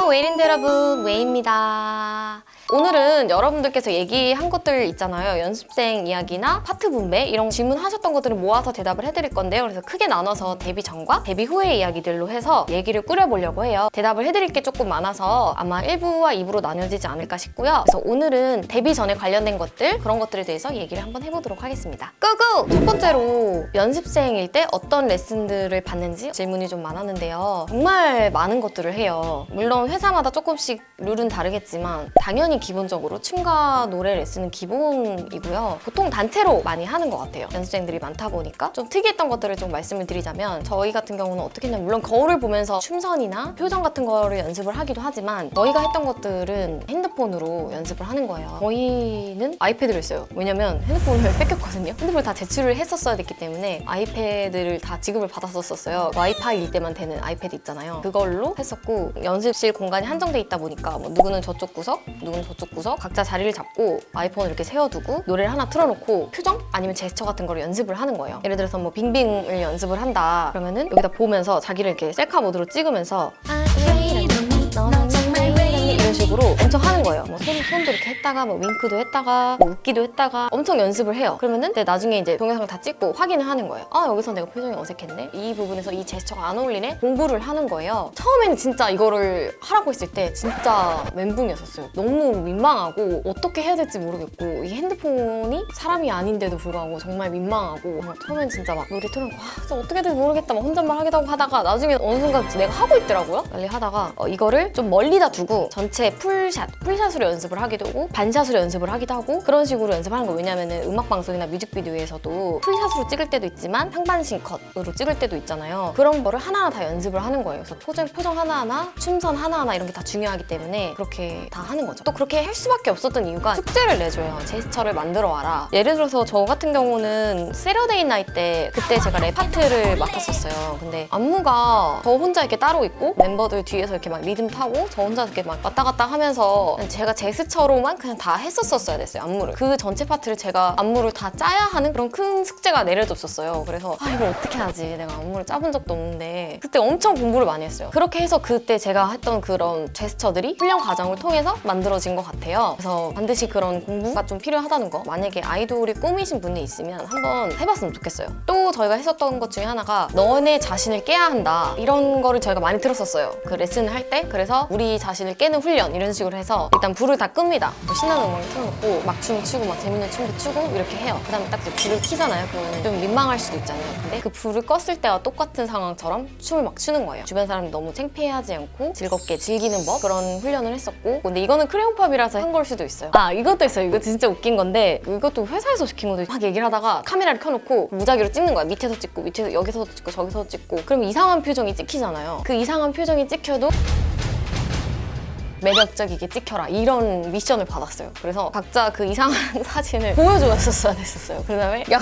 안녕하세요, 웨이랜드 여러분, 웨이입니다. 오늘은 여러분들께서 얘기한 것들 있잖아요. 연습생 이야기나 파트 분배 이런 질문하셨던 것들을 모아서 대답을 해드릴 건데요. 그래서 크게 나눠서 데뷔 전과 데뷔 후의 이야기들로 해서 얘기를 꾸려보려고 해요. 대답을 해드릴 게 조금 많아서 아마 1부와 2부로 나뉘어지지 않을까 싶고요. 그래서 오늘은 데뷔 전에 관련된 것들, 그런 것들에 대해서 얘기를 한번 해보도록 하겠습니다. 고고! 첫 번째로 연습생일 때 어떤 레슨들을 받는지 질문이 좀 많았는데요. 정말 많은 것들을 해요. 물론 회사마다 조금씩 룰은 다르겠지만 당연히 기본적으로 춤과 노래 레슨은 기본이고요. 보통 단체로 많이 하는 것 같아요. 연습생들이 많다 보니까 좀 특이했던 것들을 좀 말씀을 드리자면 저희 같은 경우는 어떻게 했냐면 물론 거울을 보면서 춤선이나 표정 같은 거를 연습을 하기도 하지만 저희가 했던 것들은 핸드폰으로 연습을 하는 거예요. 저희는 아이패드를 써요. 왜냐면 핸드폰을 뺏겼거든요. 핸드폰을 다 제출을 했었어야 됐기 때문에 아이패드를 다 지급을 받았었어요. 와이파이일 때만 되는 아이패드 있잖아요. 그걸로 했었고 연습실 공간이 한정돼 있다 보니까 뭐 누구는 저쪽 구석, 누구는 저쪽 구석 각자 자리를 잡고 아이폰을 이렇게 세워두고 노래를 하나 틀어놓고 표정 아니면 제스처 같은 거를 연습을 하는 거예요. 예를 들어서 뭐 빙빙을 연습을 한다 그러면은 여기다 보면서 자기를 이렇게 셀카 모드로 찍으면서 이런 식으로 엄청 하는 거예요. 뭐 손도 이렇게 했다가 뭐 윙크도 했다가 뭐 웃기도 했다가 엄청 연습을 해요. 그러면은 나중에 이제 동영상을 다 찍고 확인을 하는 거예요. 아 여기서 내가 표정이 어색했네? 이 부분에서 이 제스처가 안 어울리네? 공부를 하는 거예요. 처음에는 진짜 이거를 하라고 했을 때 진짜 멘붕이었어요. 너무 민망하고 어떻게 해야 될지 모르겠고 이 핸드폰이 사람이 아닌데도 불구하고 정말 민망하고 처음엔 진짜 막 노래 틀어놓고 진짜 어떻게 될지 모르겠다 막 혼잣말 하기도 하고 하다가 나중에 어느 순간 내가 하고 있더라고요. 빨리 하다가 이거를 좀 멀리다 두고 전체 풀샷으로 연습을 하기도 하고 반샷으로 연습을 하기도 하고 그런 식으로 연습하는 거예요. 왜냐면은 음악방송이나 뮤직비디오에서도 풀샷으로 찍을 때도 있지만 상반신 컷으로 찍을 때도 있잖아요. 그런 거를 하나하나 다 연습을 하는 거예요. 그래서 표정 하나하나, 춤선 하나하나 이런 게 다 중요하기 때문에 그렇게 다 하는 거죠. 또 그렇게 할 수밖에 없었던 이유가 숙제를 내줘요. 제스처를 만들어 와라. 예를 들어서 저 같은 경우는 세러데이 나이트 때 그때 제가 랩 파트를 맡았었어요. 근데 안무가 저 혼자 이렇게 따로 있고 멤버들 뒤에서 이렇게 막 리듬 타고 저 혼자 이렇게 막 왔다 갔다 하면서 제가 제스처로만 그냥 다 했었어야 됐어요. 안무를. 그 전체 파트를 제가 안무를 다 짜야 하는 그런 큰 숙제가 내려졌었어요. 그래서 이걸 어떻게 하지? 내가 안무를 짜본 적도 없는데 그때 엄청 공부를 많이 했어요. 그렇게 해서 그때 제가 했던 그런 제스처들이 훈련 과정을 통해서 만들어진 것 같아요. 그래서 반드시 그런 공부가 좀 필요하다는 거 만약에 아이돌이 꿈이신 분이 있으면 한번 해봤으면 좋겠어요. 또 저희가 했었던 것 중에 하나가 너네 자신을 깨야 한다 이런 거를 저희가 많이 들었었어요. 그 레슨을 할 때. 그래서 우리 자신을 깨는 훈련 이런 식으로 해서 일단 불을 다 끕니다. 신나는 음악을 틀어놓고 막 춤을 추고 막 재밌는 춤도 추고 이렇게 해요. 그 다음에 딱 그 불을 켜잖아요. 그러면 좀 민망할 수도 있잖아요. 근데 그 불을 껐을 때와 똑같은 상황처럼 춤을 막 추는 거예요. 주변 사람들 너무 창피해하지 않고 즐겁게 즐기는 법 그런 훈련을 했었고 근데 이거는 크레용팝이라서 한 걸 수도 있어요. 이것도 있어요. 이거 진짜 웃긴 건데 이것도 회사에서 시킨 거도 막 얘기를 하다가 카메라를 켜놓고 무작위로 찍는 거야. 밑에서 찍고 밑에서 여기서도 찍고 저기서도 찍고 그러면 이상한 표정이 찍히잖아요. 그 이상한 표정이 찍혀도 매력적이게 찍혀라 이런 미션을 받았어요. 그래서 각자 그 이상한 사진을 보여줬었어야 됐었어요. 그 다음에 야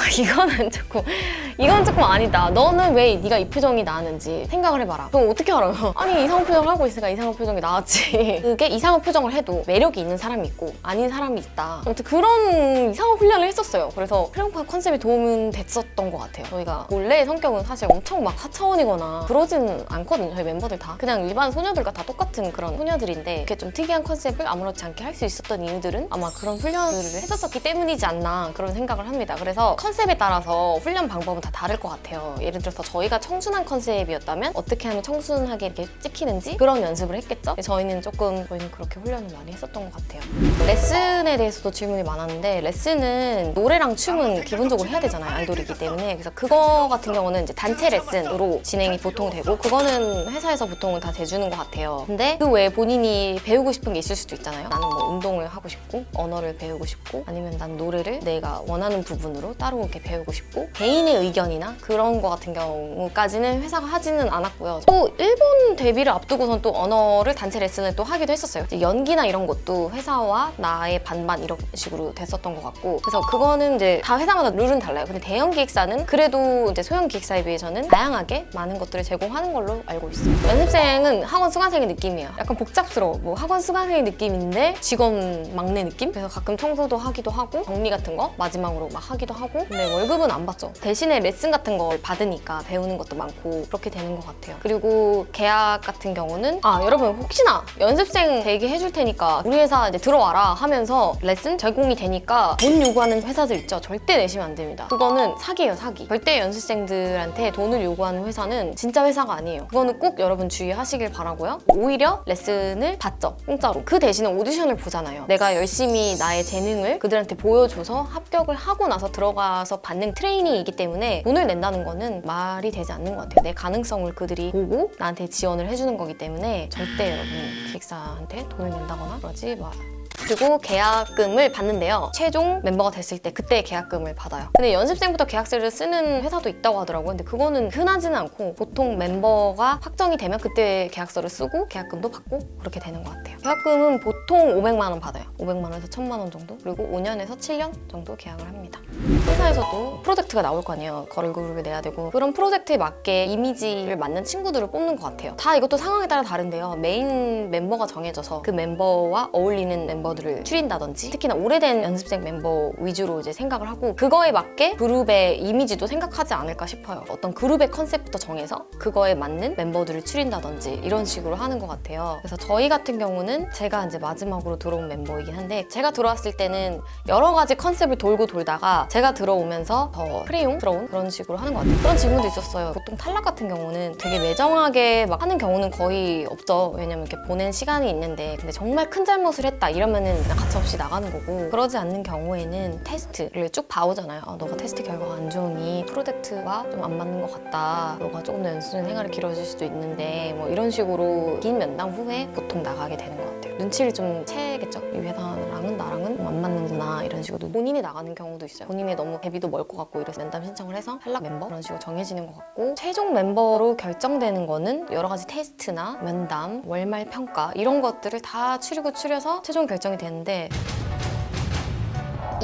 이건 조금 아니다. 너는 왜 네가 이 표정이 나왔는지 생각을 해봐라. 그럼 어떻게 알아요? 아니 이상한 표정을 하고 있으니까 이상한 표정이 나왔지. 그게 이상한 표정을 해도 매력이 있는 사람이 있고 아닌 사람이 있다. 아무튼 그런 이상한 훈련을 했었어요. 그래서 크레용팝 컨셉에 도움은 됐었던 것 같아요. 저희가 원래 성격은 사실 엄청 막 하차원이거나 그러지는 않거든요. 저희 멤버들 다 그냥 일반 소녀들과 다 똑같은 그런 소녀들인데 이렇게 좀 특이한 컨셉을 아무렇지 않게 할 수 있었던 이유들은 아마 그런 훈련을 했었기 때문이지 않나 그런 생각을 합니다. 그래서 컨셉에 따라서 훈련 방법은 다 다를 것 같아요. 예를 들어서 저희가 청순한 컨셉이었다면 어떻게 하면 청순하게 이렇게 찍히는지 그런 연습을 했겠죠? 저희는 그렇게 훈련을 많이 했었던 것 같아요. 레슨에 대해서도 질문이 많았는데 레슨은 노래랑 춤은 기본적으로 해야 되잖아요. 아이돌이기 때문에. 그래서 그거 같은 경우는 이제 단체 레슨으로 진행이 보통 되고 그거는 회사에서 보통은 다 대주는 것 같아요. 근데 그 외에 본인이 배우고 싶은 게 있을 수도 있잖아요. 나는 뭐 운동을 하고 싶고 언어를 배우고 싶고 아니면 난 노래를 내가 원하는 부분으로 따로 이렇게 배우고 싶고 개인의 의견이나 그런 거 같은 경우까지는 회사가 하지는 않았고요. 또 일본 데뷔를 앞두고선 또 언어를 단체 레슨을 또 하기도 했었어요. 이제 연기나 이런 것도 회사와 나의 반반 이런 식으로 됐었던 것 같고 그래서 그거는 이제 다 회사마다 룰은 달라요. 근데 대형 기획사는 그래도 이제 소형 기획사에 비해서는 다양하게 많은 것들을 제공하는 걸로 알고 있어요. 연습생은 학원 수강생의 느낌이에요. 약간 복잡스러워. 뭐 학원 수강생 느낌인데 직원 막내 느낌? 그래서 가끔 청소도 하기도 하고 정리 같은 거 마지막으로 막 하기도 하고 근데 월급은 안 받죠. 대신에 레슨 같은 걸 받으니까 배우는 것도 많고 그렇게 되는 것 같아요. 그리고 계약 같은 경우는 여러분 혹시나 연습생 되게 해줄 테니까 우리 회사 이제 들어와라 하면서 레슨 제공이 되니까 돈 요구하는 회사들 있죠. 절대 내시면 안 됩니다. 그거는 사기예요, 사기. 절대 연습생들한테 돈을 요구하는 회사는 진짜 회사가 아니에요. 그거는 꼭 여러분 주의하시길 바라고요. 오히려 레슨을 받죠, 공짜로. 그 대신에 오디션을 보잖아요. 내가 열심히 나의 재능을 그들한테 보여줘서 합격을 하고 나서 들어가서 받는 트레이닝이기 때문에 돈을 낸다는 거는 말이 되지 않는 것 같아요. 내 가능성을 그들이 보고 나한테 지원을 해주는 거기 때문에 절대 여러분 기획사한테 돈을 낸다거나 그러지 마. 그리고 계약금을 받는데요. 최종 멤버가 됐을 때 그때 계약금을 받아요. 근데 연습생부터 계약서를 쓰는 회사도 있다고 하더라고요. 근데 그거는 흔하지는 않고 보통 멤버가 확정이 되면 그때 계약서를 쓰고 계약금도 받고 그렇게 되는 것 같아요. 계약금은 보통 500만 원 받아요. 500만 원에서 1000만 원 정도? 그리고 5년에서 7년 정도 계약을 합니다. 회사에서도 프로젝트가 나올 거 아니에요. 걸그룹을 내야 되고 그런 프로젝트에 맞게 이미지를 맞는 친구들을 뽑는 것 같아요. 다 이것도 상황에 따라 다른데요. 메인 멤버가 정해져서 그 멤버와 어울리는 멤버들을 추린다든지 특히나 오래된 연습생 멤버 위주로 이제 생각을 하고 그거에 맞게 그룹의 이미지도 생각하지 않을까 싶어요. 어떤 그룹의 컨셉부터 정해서 그거에 맞는 멤버들을 추린다든지 이런 식으로 하는 것 같아요. 그래서 저희 같은 경우는 제가 이제 마지막으로 들어온 멤버이긴 한데 제가 들어왔을 때는 여러 가지 컨셉을 돌고 돌다가 제가 들어오면서 더 크레용스러운 그런 식으로 하는 것 같아요. 그런 질문도 있었어요. 보통 탈락 같은 경우는 되게 매정하게 막 하는 경우는 거의 없죠. 왜냐면 이렇게 보낸 시간이 있는데 근데 정말 큰 잘못을 했다 이러면은 그냥 가차없이 나가는 거고 그러지 않는 경우에는 테스트를 쭉 봐오잖아요. 너가 테스트 결과가 안 좋으니 프로젝트와 좀 안 맞는 것 같다. 너가 조금 더 연습 생활이 길어질 수도 있는데 뭐 이런 식으로 긴 면담 후에 보통 나가게 되는 것 같아요. 눈치를 좀 채겠죠. 이 회사랑은 나랑은 안 맞는구나 이런 식으로 본인이 나가는 경우도 있어요. 본인이 너무 데뷔도 멀 것 같고 이래서 면담 신청을 해서 탈락 멤버 그런 식으로 정해지는 것 같고 최종 멤버로 결정되는 거는 여러 가지 테스트나 면담, 월말 평가 이런 것들을 다 추려서 최종 결정이 되는데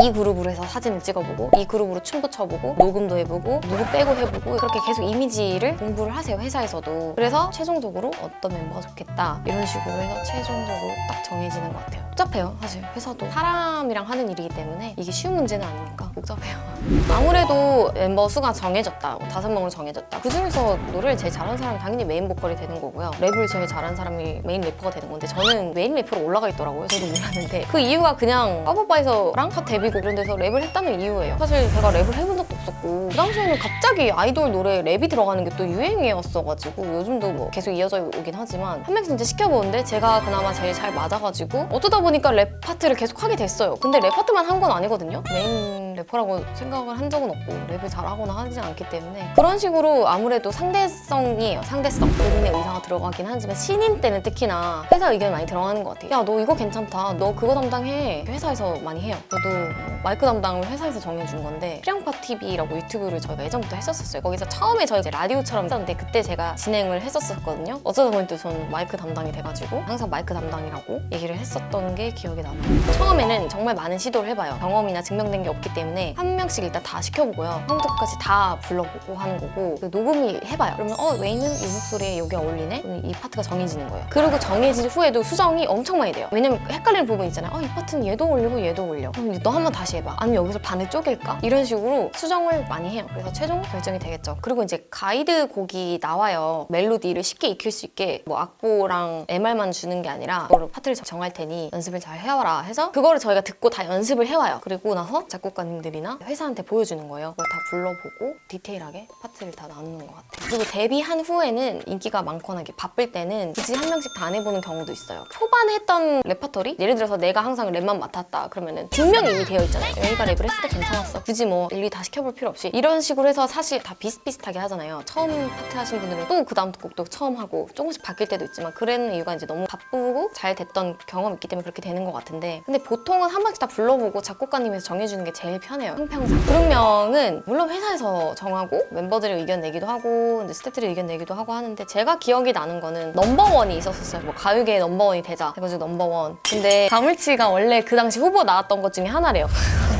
이 그룹으로 해서 사진을 찍어보고 이 그룹으로 춤도 춰보고 녹음도 해보고 누구 빼고 해보고 그렇게 계속 이미지를 공부를 하세요, 회사에서도. 그래서 최종적으로 어떤 멤버가 좋겠다 이런 식으로 해서 최종적으로 딱 정해지는 것 같아요. 복잡해요. 사실 회사도 사람이랑 하는 일이기 때문에 이게 쉬운 문제는 아니니까 복잡해요. 아무래도 멤버 수가 정해졌다, 5명으로 정해졌다. 그중에서 노래를 제일 잘하는 사람이 당연히 메인 보컬이 되는 거고요. 랩을 제일 잘하는 사람이 메인 래퍼가 되는 건데 저는 메인 래퍼로 올라가 있더라고요. 저도 몰랐는데 그 이유가 그냥 빠바바에서랑 첫 데뷔곡 이런 데서 랩을 했다는 이유예요. 사실 제가 랩을 해본 적도 없었고 그 당시에는 갑자기 아이돌 노래에 랩이 들어가는 게 또 유행이었어가지고 요즘도 뭐 계속 이어져 오긴 하지만 한 명씩 이제 시켜보는데 제가 그나마 제일 잘 맞아가지고 어쩌다 보니까 랩 파트를 계속 하게 됐어요. 근데 랩 파트만 한 건 아니거든요. 메인 래퍼라고 생각을 한 적은 없고 랩을 잘하거나 하지 않기 때문에 그런 식으로 아무래도 상대성이에요. 상대성. 본인의 의사가 들어가긴 하지만 신인 때는 특히나 회사 의견이 많이 들어가는 것 같아요. 야, 너 이거 괜찮다. 너 그거 담당해. 회사에서 많이 해요. 저도 마이크 담당을 회사에서 정해준 건데 프리앙파 TV라고 유튜브를 저희가 예전부터 했었어요. 거기서 처음에 저희 이제 라디오처럼 했었는데 그때 제가 진행을 했었거든요. 어쩌다 보니 또 저는 마이크 담당이 돼가지고 항상 마이크 담당이라고 얘기를 했었던 게 기억이 남아요. 처음에는 정말 많은 시도를 해봐요. 경험이나 증명된 게 없기 때문에 한 명씩 일단 다 시켜보고요. 처음부터까지 다 불러보고 하는 거고 녹음이 해봐요. 그러면 웨이는 이 목소리에 여기 어울리네? 그럼 이 파트가 정해지는 거예요. 그리고 정해진 후에도 수정이 엄청 많이 돼요. 왜냐면 헷갈리는 부분 있잖아요. 이 파트는 얘도 올리고 얘도 올려. 그럼 너 한 번 다시 해봐. 아니면 여기서 반을 쪼갤까? 이런 식으로 수정을 많이 해요. 그래서 최종 결정이 되겠죠. 그리고 이제 가이드 곡이 나와요. 멜로디를 쉽게 익힐 수 있게 뭐 악보랑 MR만 주는 게 아니라 그거를 파트를 정할 테니 연습을 잘 해와라 해서 그거를 저희가 듣고 다 연습을 해와요. 그리고 나서 작곡가님들이나 회사한테 보여주는 거예요. 그걸 다 불러보고 디테일하게 파트를 다 나누는 것 같아요. 그리고 데뷔한 후에는 인기가 많거나 이렇게 바쁠 때는 굳이 한 명씩 다 안 해보는 경우도 있어요. 초반에 했던 레퍼토리? 예를 들어서 내가 항상 랩만 맡았다 그러면은 분명히 이미 되어 있잖아요. 여기가 랩을 했을 때 괜찮았어. 굳이 뭐 일일이 다 시켜볼 필요 없이 이런 식으로 해서 사실 다 비슷비슷하게 하잖아요. 처음 파트 하신 분들은 또 그 다음 곡도 처음 하고 조금씩 바뀔 때도 있지만 그런 이유가 이제 너무 바쁘고 잘 됐던 경험이 있기 때문에 그렇게 되는 것 같은데 근데 보통은 한 번씩 다 불러보고 작곡가님에서 정해주는 게 제일 편해요. 형평상. 그룹명은 물론 회사에서 정하고 멤버들의 의견 내기도 하고 이제 스태프들의 의견 내기도 하고 하는데 제가 기억이 나는 거는 넘버원이 있었어요. 뭐 가요계의 넘버원이 되자 해가지고 넘버원. 근데 가물치가 원래 그 당시 후보 나왔던 것 중에 하나래요.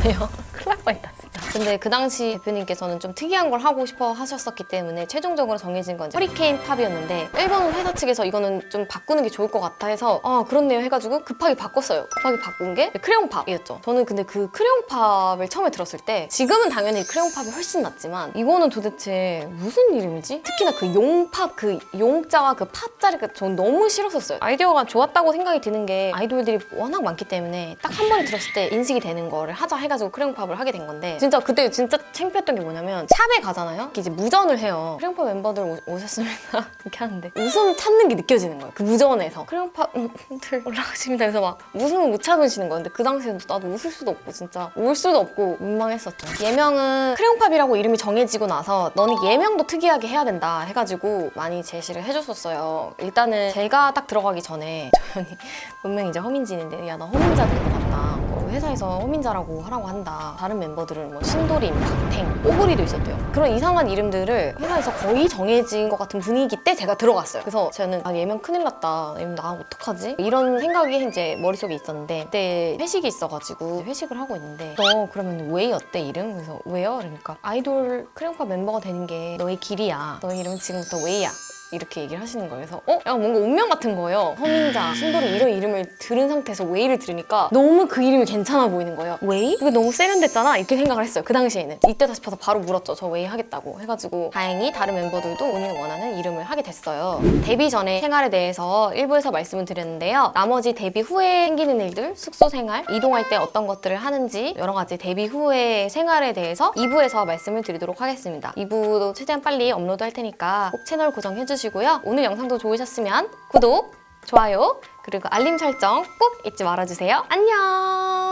큰일 날 뻔했다 진짜. 근데 그 당시 대표님께서는 좀 특이한 걸 하고 싶어 하셨었기 때문에 최종적으로 정해진 건 이제 허리케인 팝이었는데 일본 회사 측에서 이거는 좀 바꾸는 게 좋을 것 같아 해서 아 그렇네요 해가지고 급하게 바꿨어요. 급하게 바꾼 게 크레용 팝이었죠. 저는 근데 그 크레용 팝을 처음에 들었을 때 지금은 당연히 크레용 팝이 훨씬 낫지만 이거는 도대체 무슨 이름이지? 특히나 그 용팝 그 용자와 그 팝자리가 전 너무 싫었었어요. 아이디어가 좋았다고 생각이 드는 게 아이돌들이 워낙 많기 때문에 딱 한 번에 들었을 때 인식이 되는 거를 하자 해가지고 크레용 팝을 하게 된 건데 진짜 그때 진짜 창피했던 게 뭐냐면 샵에 가잖아요. 이제 무전을 해요. 크레용 팝 멤버들 오셨습니다 이렇게 하는데 웃음 참는 게 느껴지는 거예요. 그 무전에서 크레용 팝들 올라가십니다. 그래서 막 웃음을 못 참으시는 거예요. 근데 그 당시에는 나도 웃을 수도 없고 진짜 울 수도 없고 민망했었죠. 예명은 크레용 팝이라고 이름이 정해지고 나서 너는 예명도 특이하게 해야 된다 해가지고 많이 제시를 해줬었어요. 일단은 제가 딱 들어가기 전에 조연이 분명히 이제 허민진인데 야 나 허민자 될 것 같다. 회사에서 허민자라고 하라고 한다. 다른 멤버들은 뭐 신도림, 박탱, 뽀글이도 있었대요. 그런 이상한 이름들을 회사에서 거의 정해진 것 같은 분위기 때 제가 들어갔어요. 그래서 저는 아 예명 큰일 났다. 예명 나 어떡하지? 이런 생각이 이제 머릿속에 있었는데 그때 회식이 있어가지고 회식을 하고 있는데 너 그러면 웨이 어때 이름? 그래서 왜요? 그러니까 아이돌 크레용팝 멤버가 되는 게 너의 길이야. 너의 이름은 지금부터 웨이야. 이렇게 얘기를 하시는 거예요. 그래서 약간 뭔가 운명 같은 거예요. 허민자, 신도림 이런 이름을 들은 상태에서 웨이를 들으니까 너무 그 이름이 괜찮아 보이는 거예요. 웨이? 이거 너무 세련됐잖아? 이렇게 생각을 했어요. 그 당시에는. 이때다 싶어서 바로 물었죠. 저 웨이 하겠다고 해가지고 다행히 다른 멤버들도 본인이 원하는 이름을 하게 됐어요. 데뷔 전에 생활에 대해서 일부에서 말씀을 드렸는데요. 나머지 데뷔 후에 생기는 일들, 숙소 생활, 이동할 때 어떤 것들을 하는지 여러 가지 데뷔 후의 생활에 대해서 2부에서 말씀을 드리도록 하겠습니다. 2부도 최대한 빨리 업로드 할 테니까 꼭 채널 고정해주시고요. 오늘 영상도 좋으셨으면 구독, 좋아요, 그리고 알림 설정 꼭 잊지 말아주세요. 안녕!